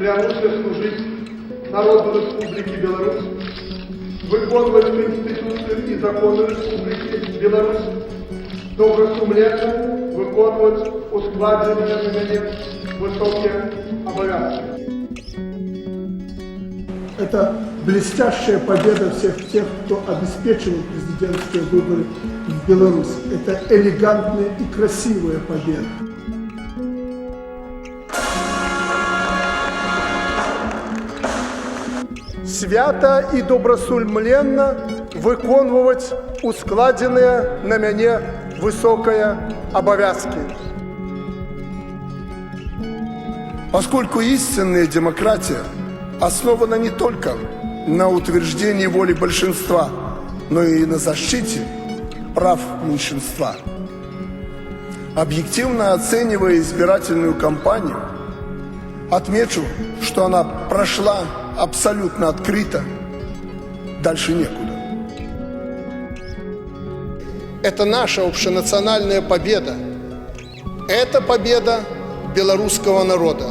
клянуся служить народу Республики Беларусь, виконувати Конституцію і закони Республики Беларусь, добросумленно виконувати ускладені на мене високі обов'язки. Это блестящая победа всех тех, кто обеспечил президентские выборы в Беларуси. Это элегантная и красивая победа. Свято і добросумленно виконувати ускладені на мене високі обов'язки. Поскольку истинная демократия основана не только на утверждении воли большинства, но и на защите прав меньшинства. Объективно оценивая избирательную кампанию, отмечу, что она прошла абсолютно открыто, дальше некуда. Это наша общенациональная победа. Это победа белорусского народа.